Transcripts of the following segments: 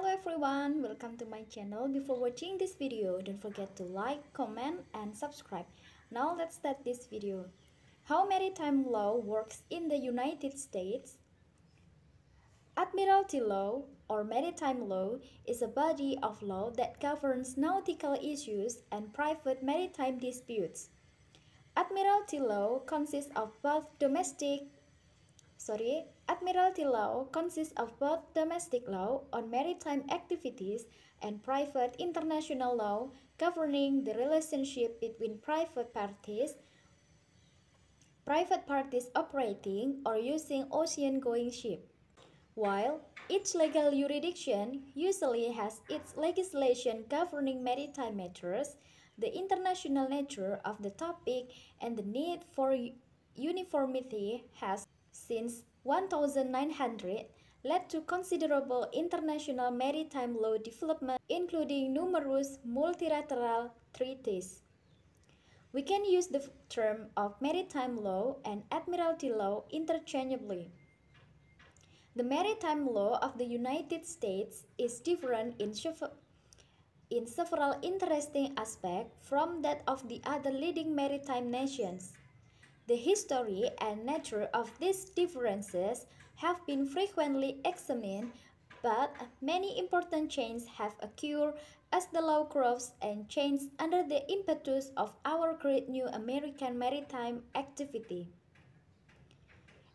Hello everyone, welcome to my channel. Before watching this video, don't forget to like, comment, and subscribe. Now let's start this video. How maritime law works in the United States. Admiralty law or maritime law is a body of law that governs nautical issues and private maritime disputes. Admiralty law consists of both Admiralty law consists of both domestic law on maritime activities and private international law governing the relationship between private parties operating or using ocean-going ships. While each legal jurisdiction usually has its legislation governing maritime matters, the international nature of the topic and the need for uniformity has, since 1900, led to considerable international maritime law development, including numerous multilateral treaties. We can use the term of maritime law and admiralty law interchangeably. The maritime law of the United States is different in several interesting aspects from that of the other leading maritime nations. The history and nature of these differences have been frequently examined, but many important changes have occurred as the law grows and changes under the impetus of our great new American maritime activity.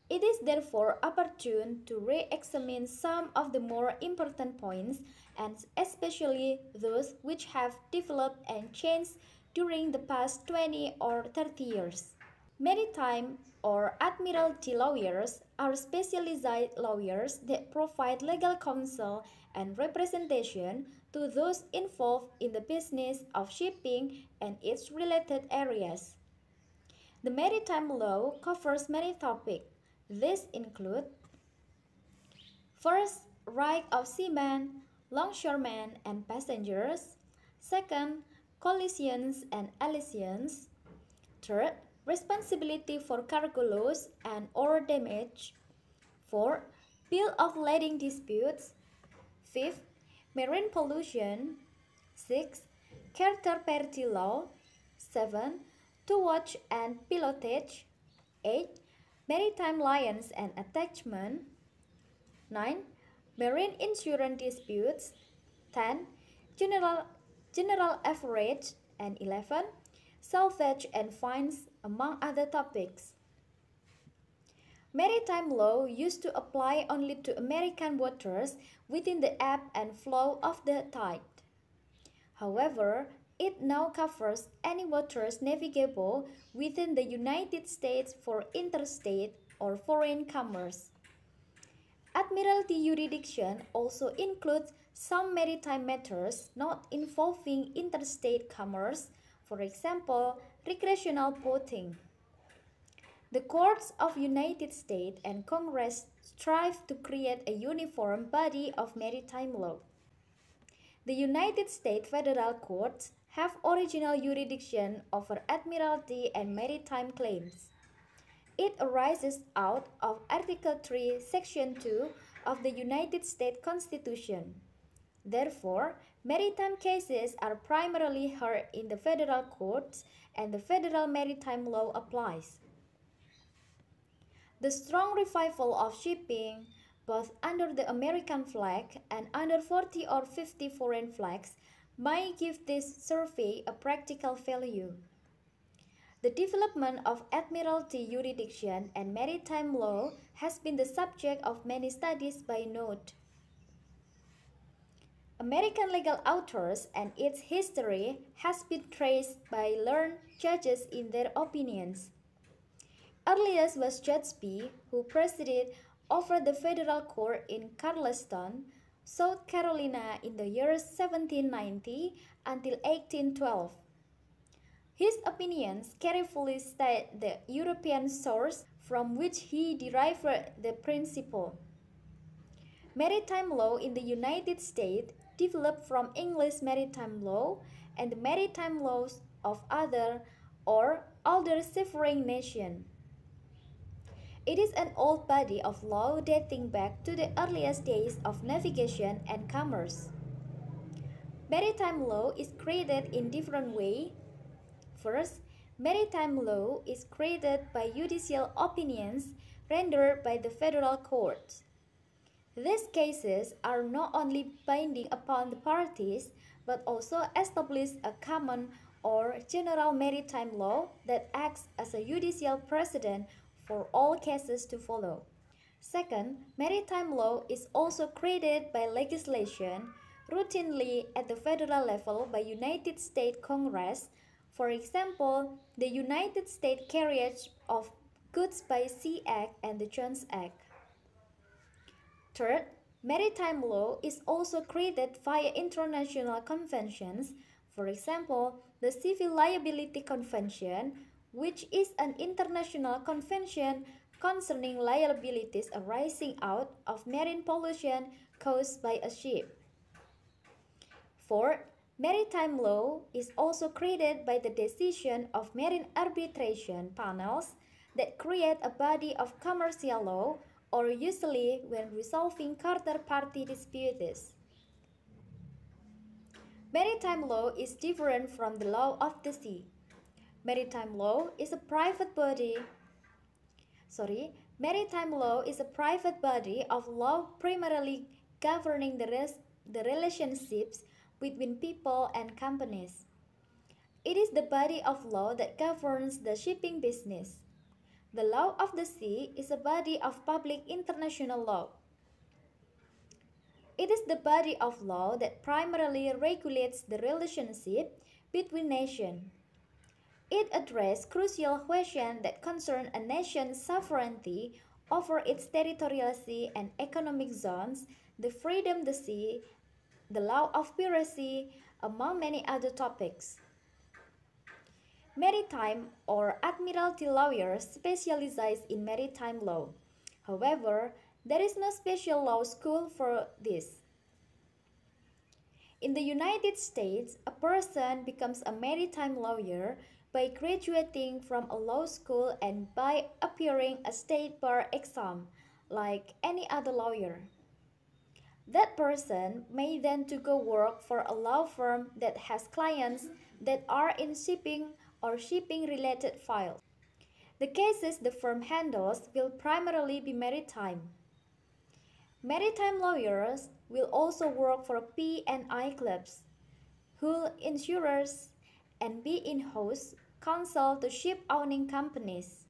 It is therefore opportune to re-examine some of the more important points, and especially those which have developed and changed during the past 20 or 30 years. Maritime or admiralty lawyers are specialized lawyers that provide legal counsel and representation to those involved in the business of shipping and its related areas. The maritime law covers many topics. These include: first, right of seamen, longshoremen, and passengers; second, collisions and elisions; third, responsibility for cargo loss and or damage; fourth, bill of lading disputes; fifth, marine pollution; sixth, charter party law; seven, towage and pilotage; eight, maritime liens and attachment; 9. Marine insurance disputes; 10. General average; and 11. Salvage and fines, among other topics. Maritime law used to apply only to American waters within the ebb and flow of the tide. However, it now covers any waters navigable within the United States for interstate or foreign commerce. Admiralty jurisdiction also includes some maritime matters not involving interstate commerce, for example, recreational boating. The courts of United States and Congress strive to create a uniform body of maritime law. The United States federal courts have original jurisdiction over admiralty and maritime claims. It arises out of Article 3, Section 2 of the United States Constitution. Therefore, maritime cases are primarily heard in the federal courts, and the federal maritime law applies. The strong revival of shipping, both under the American flag and under 40 or 50 foreign flags, might give this survey a practical value. The development of admiralty jurisdiction and maritime law has been the subject of many studies by note. American legal authors and its history has been traced by learned judges in their opinions. Earliest was Judge B, who presided over the federal court in Charleston, South Carolina in the years 1790 until 1812. His opinions carefully state the European source from which he derived the principle. Maritime law in the United States developed from English maritime law and the maritime laws of other or older seafaring nations. It is an old body of law dating back to the earliest days of navigation and commerce. Maritime law is created in different ways. First, maritime law is created by judicial opinions rendered by the federal courts. These cases are not only binding upon the parties, but also establish a common or general maritime law that acts as a judicial precedent for all cases to follow. Second, maritime law is also created by legislation routinely at the federal level by United States Congress. For example, the United States Carriage of Goods by Sea Act and the Jones Act. Third, maritime law is also created via international conventions, for example, the Civil Liability Convention, which is an international convention concerning liabilities arising out of marine pollution caused by a ship. Fourth, maritime law is also created by the decision of marine arbitration panels that create a body of commercial law or usually when resolving counterparty disputes. Maritime law is different from the law of the sea. Maritime law is a private body. Maritime law is a private body of law primarily governing the relationships between people and companies. It is the body of law that governs the shipping business. The law of the sea is a body of public international law. It is the body of law that primarily regulates the relationship between nations. It addresses crucial questions that concern a nation's sovereignty over its territorial sea and economic zones, the freedom of the sea, the law of piracy, among many other topics. Maritime or admiralty lawyers specialize in maritime law. However, there is no special law school for this. In the United States, a person becomes a maritime lawyer by graduating from a law school and by appearing a state bar exam, like any other lawyer. That person may then to go work for a law firm that has clients that are in shipping or shipping-related files. The cases the firm handles will primarily be maritime. Maritime lawyers will also work for P&I clubs, hull insurers, and be in-house counsel to ship-owning companies.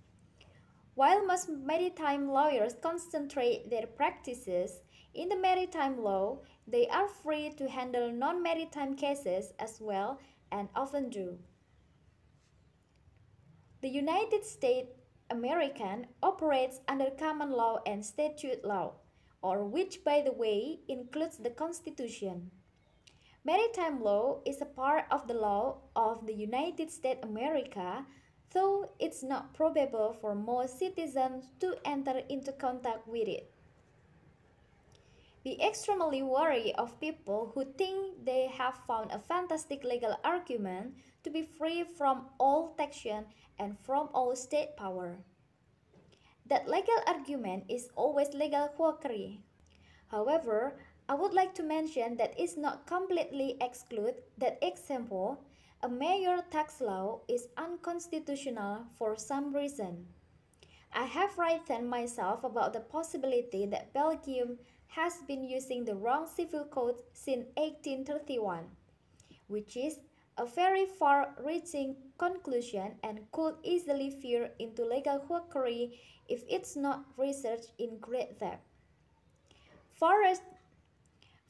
While most maritime lawyers concentrate their practices in the maritime law, they are free to handle non-maritime cases as well and often do. The United States American operates under common law and statute law, or which by the way includes the Constitution. Maritime law is a part of the law of the United States America, though it's not probable for most citizens to enter into contact with it. Be extremely wary of people who think they have found a fantastic legal argument to be free from all taxation and from all state power. That legal argument is always legal quackery. However, I would like to mention that it's not completely exclude that example, a major tax law is unconstitutional for some reason. I have written myself about the possibility that Belgium has been using the wrong civil code since 1831, which is a very far-reaching conclusion and could easily veer into legal quackery if it's not researched in great depth.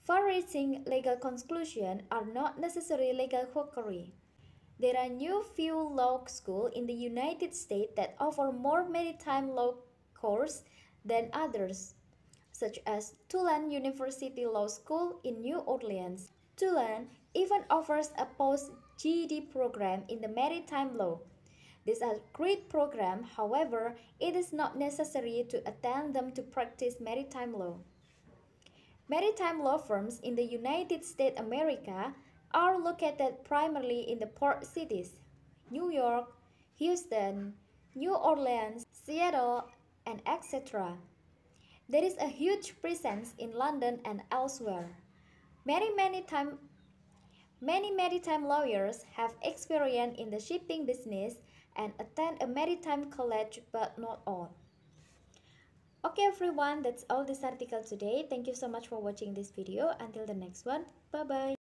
Far-reaching legal conclusions are not necessarily legal quackery. There are new few law schools in the United States that offer more maritime law courses than others, such as Tulane University Law School in New Orleans. Tulane even offers a post-GED program in the maritime law. These are great programs, however, it is not necessary to attend them to practice maritime law. Maritime law firms in the United States America are located primarily in the port cities, New York, Houston, New Orleans, Seattle, and etc. There is a huge presence in London and elsewhere. Many, many time Many maritime lawyers have experience in the shipping business and attend a maritime college, but not all. Okay everyone, that's all this article today. Thank you so much for watching this video. Until the next one, bye bye.